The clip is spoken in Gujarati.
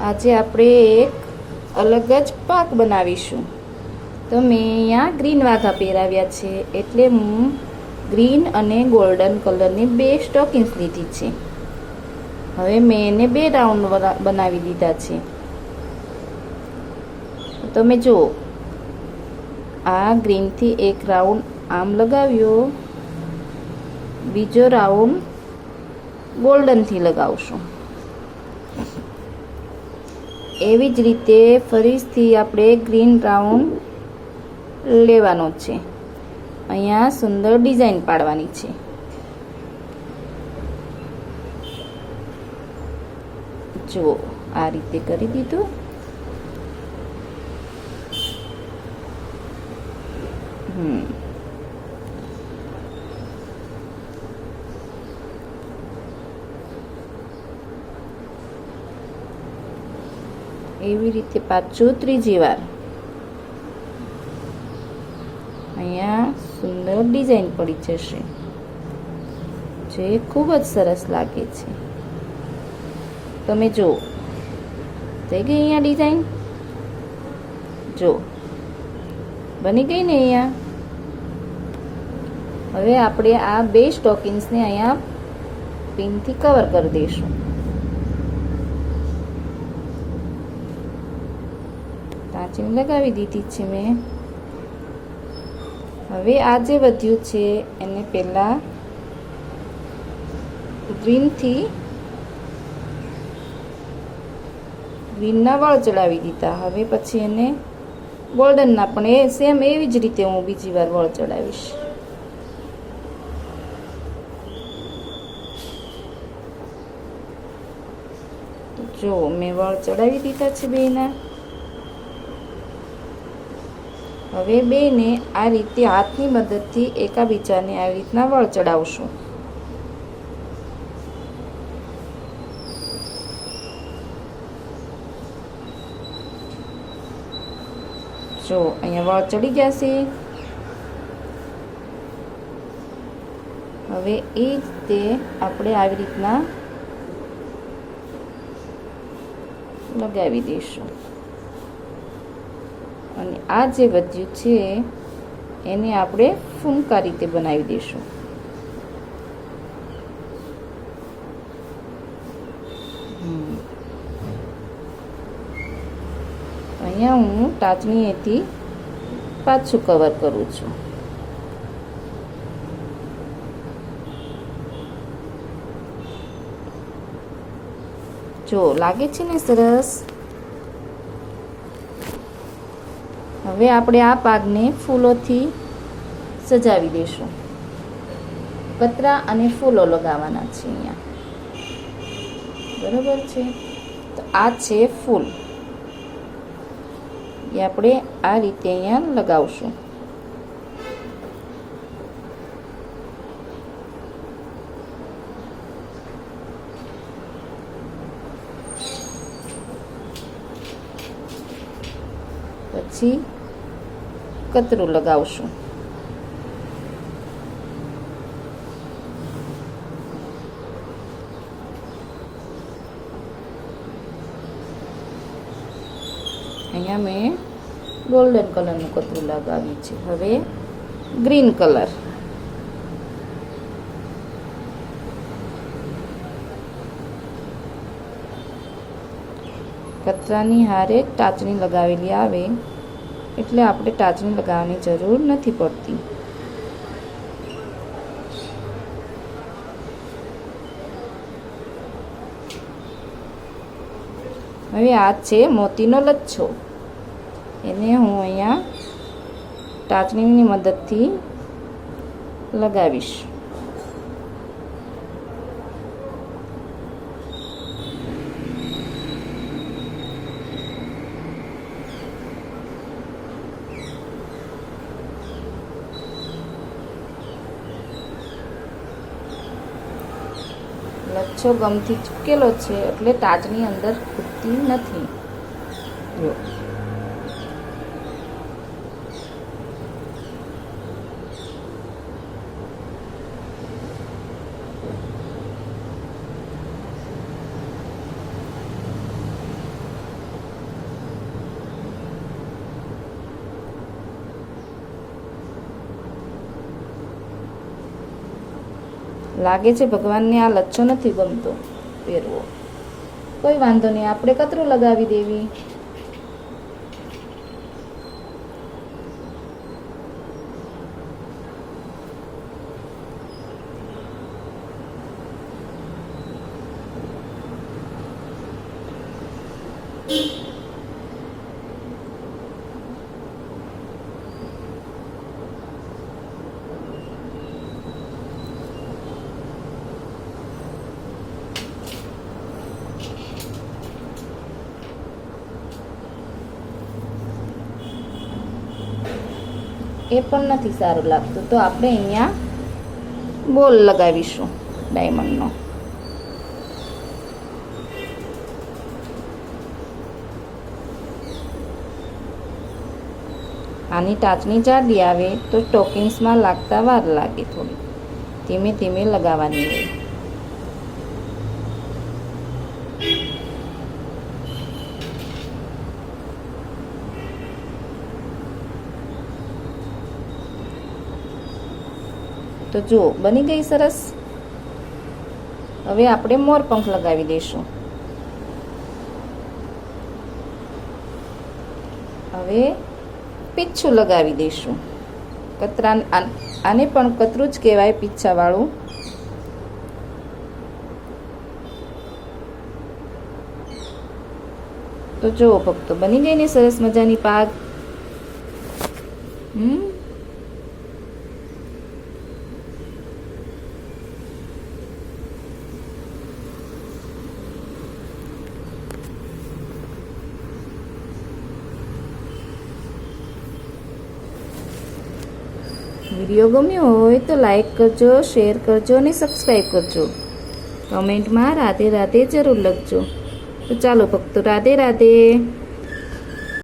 આજે આપણે એક અલગ જ પાક બનાવીશું. તો મેં અહીંયા ગ્રીન વાઘા પહેરાવ્યા છે, એટલે હું ગ્રીન અને ગોલ્ડન કલરની 2 સ્ટોકિંગ્સ લીધી છે. હવે મેં એને 2 રાઉન્ડ બનાવી દીધા છે. તમે જુઓ, આ ગ્રીનથી એક રાઉન્ડ આમ લગાવ્યો, બીજો રાઉન્ડ ગોલ્ડનથી લગાવશું. એવી જ રીતે ફરીથી આપણે ગ્રીન રાઉન્ડ લેવાનો છે. અહીંયા સુંદર ડિઝાઇન પાડવાની છે. જુઓ, આ રીતે કરી દીધું. એવી રીતે પાછું ત્રીજી વાર. અહીંયા સુંદર ડિઝાઇન પડી જશે, જે ખૂબ જ સરસ લાગે છે. તમે જુઓ, થઈ ગઈ અહીંયા ડિઝાઇન. જો બની ગઈ ને અહીંયા. હવે આપણે આ 2 સ્ટોકિંગ્સને અહીંયા પિનથી કવર કરી દઈશું. ટાંચણી લગાવી દીધી છે મેં. હવે આ જે વધ્યું છે એને પહેલા ગ્રીનના વળ ચડાવી દીધા. હવે પછી એને ગોલ્ડનના પણ સેમ એવી જ રીતે હું બીજી વાર વળ ચડાવીશ. જો મેં વળ ચડાવી દીધા છે બેના. હવે બેને આ રીતે હાથની મદદથી એકાબીજાને આવી રીતના વળ ચડાવશું. જો અહીંયા વળ ચડી ગયા છે. હવે એ રીતે આપણે આવી રીતના લગાવી દઈશું. અને આ જે વધ્યું છે એને આપણે ફૂંકા રીતે બનાવી દઈશું. અહીંયા હું ટાચણીએથી પાછું કવર કરું છું. જો લાગે છે ને સરસ. હવે આપણે આ પાકને ફૂલોથી સજાવી દઈશું. પતરા અને ફૂલો લગાવવાના છે અહીંયા. બરાબર છે. તો આ છે ફૂલ. એ આપણે આ રીતે અહીંયા લગાવશું. પછી કતરું લગાવશું. અહીંયા મેં ગોલ્ડન કલરનું કતરું લગાવ્યું છે. હવે ગ્રીન કલર. કતરાની હારે ટાચણી લગાવેલી આવે એટલે આપણે ટાચણી લગાવવાની જરૂર નથી પડતી. હવે આ છે મોતીનો લચ્છો. એને હું અહીંયા ટાચણીની મદદથી લગાવીશ. લચ્છો ગમથી ચૂકેલો છે એટલે ટાચણી અંદર ખૂટતી નથી. જો લાગે છે ભગવાનને આ લચ્છો નથી ગમતો પહેરવો. કોઈ વાંધો નહીં, આપણે કતરું લગાવી દેવી. એ પણ નથી સારું લાગતું, તો આપણે અહીંયા બોલ લગાવીશું ડાયમંડનો. આની ટાચની જાડી આવે તો સ્ટોકિંગ્સમાં લાગતા વાર લાગે, થોડી ધીમે ધીમે લગાવવાની હોય. તો જુઓ બની ગઈ સરસ. હવે આપણે મોરપંખ લગાવી દઈશું. હવે પીછું લગાવી દઈશું. કતરા આને પણ કતરું જ કહેવાય, પીછાવાળું. તો જુઓ ભક્તો, બની ગઈ ને સરસ મજાની પાગ. વિડીયો ગમ્યો હોય તો લાઈક કરજો, શેર કરજો અને સબસ્ક્રાઈબ કરજો. કમેન્ટમાં રાધે રાધે જરૂર લખજો. તો ચાલો ભક્તો, રાધે રાધે.